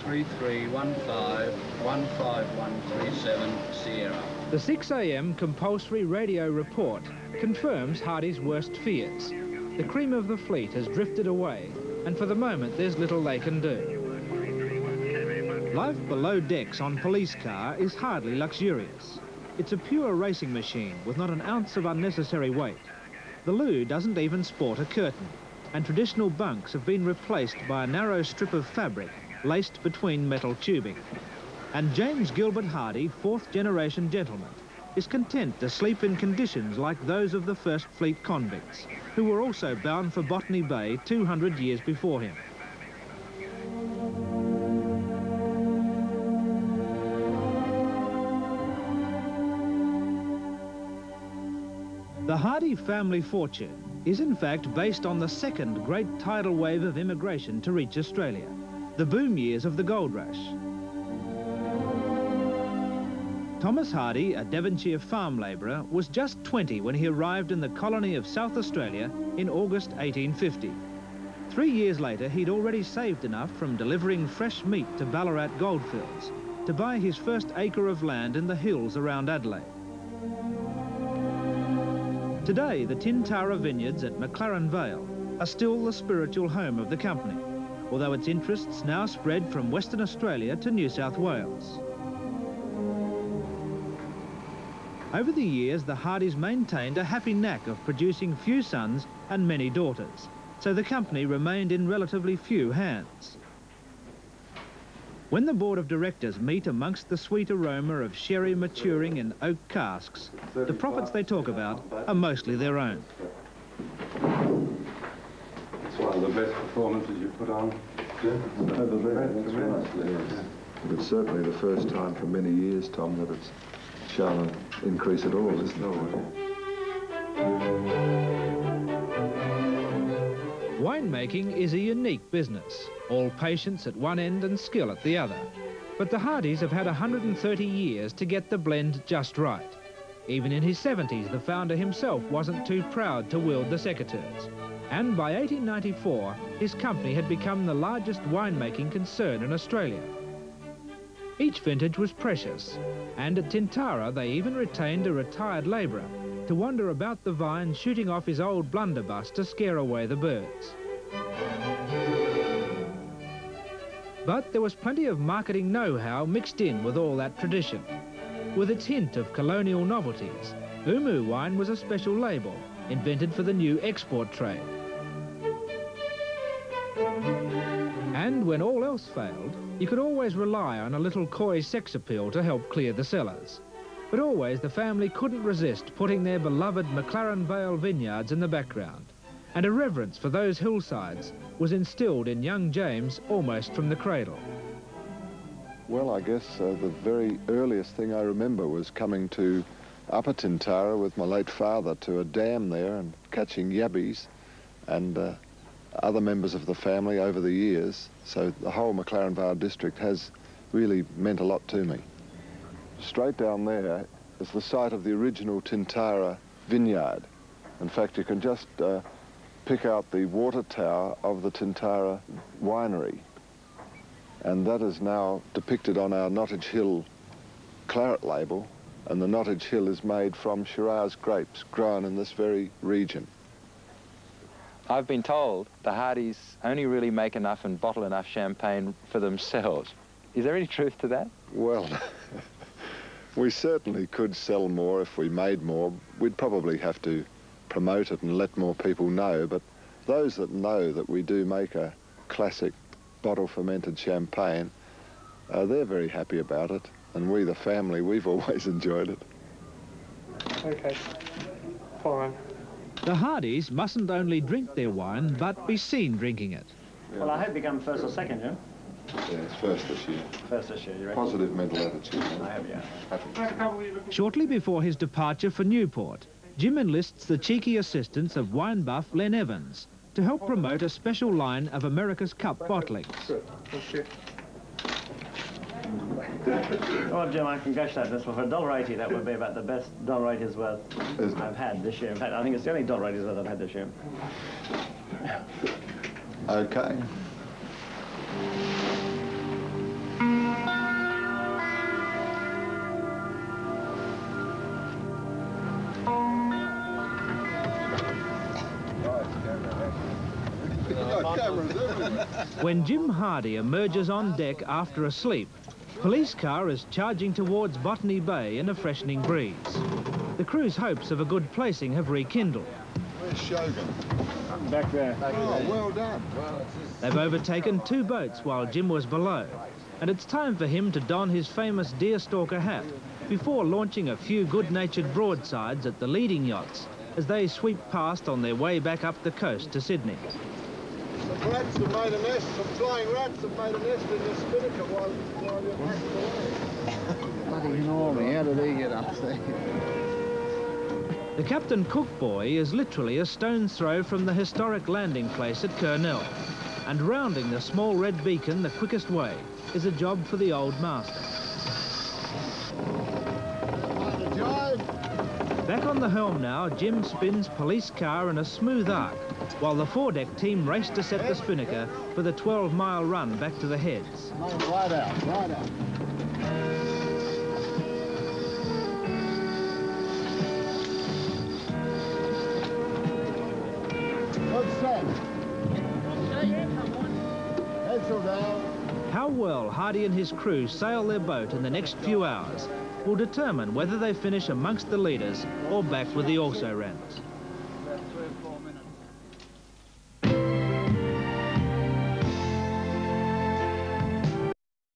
3315-15137 Sierra. The 6 a.m. compulsory radio report confirms Hardy's worst fears. The cream of the fleet has drifted away, and for the moment there's little they can do. Life below decks on Police Car is hardly luxurious. It's a pure racing machine with not an ounce of unnecessary weight. The loo doesn't even sport a curtain, and traditional bunks have been replaced by a narrow strip of fabric laced between metal tubing. And James Gilbert Hardy, fourth-generation gentleman, is content to sleep in conditions like those of the First Fleet convicts, who were also bound for Botany Bay 200 years before him. The Hardy family fortune is in fact based on the second great tidal wave of immigration to reach Australia, the boom years of the gold rush. Thomas Hardy, a Devonshire farm labourer, was just 20 when he arrived in the colony of South Australia in August 1850. 3 years later, he'd already saved enough from delivering fresh meat to Ballarat goldfields to buy his first acre of land in the hills around Adelaide. Today, the Tintara Vineyards at McLaren Vale are still the spiritual home of the company, although its interests now spread from Western Australia to New South Wales. Over the years, the Hardys maintained a happy knack of producing few sons and many daughters, so the company remained in relatively few hands. When the board of directors meet amongst the sweet aroma of sherry maturing in oak casks, the profits they talk about are mostly their own. It's one of the best performances you put on. Over there, that's right. It's certainly the first time for many years, Tom, that it's shown an increase at all, isn't it? Winemaking is a unique business, all patience at one end and skill at the other. But the Hardys have had 130 years to get the blend just right. Even in his 70s, the founder himself wasn't too proud to wield the secateurs. And by 1894, his company had become the largest winemaking concern in Australia. Each vintage was precious, and at Tintara they even retained a retired labourer to wander about the vine shooting off his old blunderbuss to scare away the birds. But there was plenty of marketing know-how mixed in with all that tradition. With its hint of colonial novelties, Umu wine was a special label invented for the new export trade. And when all else failed, you could always rely on a little coy sex appeal to help clear the cellars. But always the family couldn't resist putting their beloved McLaren Vale vineyards in the background, and a reverence for those hillsides was instilled in young James almost from the cradle. Well, I guess the very earliest thing I remember was coming to Upper Tintara with my late father to a dam there and catching yabbies and other members of the family over the years. So the whole McLaren Vale district has really meant a lot to me. Straight down there is the site of the original Tintara vineyard. In fact, you can just pick out the water tower of the Tintara winery. And that is now depicted on our Nottage Hill claret label. And the Nottage Hill is made from Shiraz grapes grown in this very region. I've been told the Hardys only really make enough and bottle enough champagne for themselves. Is there any truth to that? Well, we certainly could sell more if we made more. We'd probably have to promote it and let more people know, but those that know that we do make a classic bottle-fermented champagne, they're very happy about it, and we, the family, we've always enjoyed it. Okay, fine. The Hardys mustn't only drink their wine, but be seen drinking it. Well, I hope you come first or second, yeah? Yeah, it's first this year. First this year, you reckon? Positive mental attitude. I hope, yeah. Shortly before his departure for Newport, Jim enlists the cheeky assistance of wine buff Len Evans to help promote a special line of America's Cup bottlings. Well, Jim, I congratulate this one. For $1.80, that would be about the best $1.80's worth I've had this year. In fact, I think it's the only $1.80's worth I've had this year. Okay. When Jim Hardy emerges on deck after a sleep, police car is charging towards Botany Bay in a freshening breeze. The crew's hopes of a good placing have rekindled. Where's Shogun? Back there. Oh, well done. They've overtaken 2 boats while Jim was below, and it's time for him to don his famous deerstalker hat before launching a few good-natured broadsides at the leading yachts as they sweep past on their way back up the coast to Sydney. Some rats have made a nest, some flying rats have made a nest in this spinnaker while you're passing away. Bloody Norman, how did he get up there? The Captain Cook buoy is literally a stone's throw from the historic landing place at Kurnell, and rounding the small red beacon the quickest way is a job for the old master. Back on the helm now, Jim spins police car in a smooth arc, while the foredeck team race to set the spinnaker for the 12-mile run back to the heads. Right out, right out. What's that? Heads down. How well Hardy and his crew sail their boat in the next few hours will determine whether they finish amongst the leaders or back with the also-rans.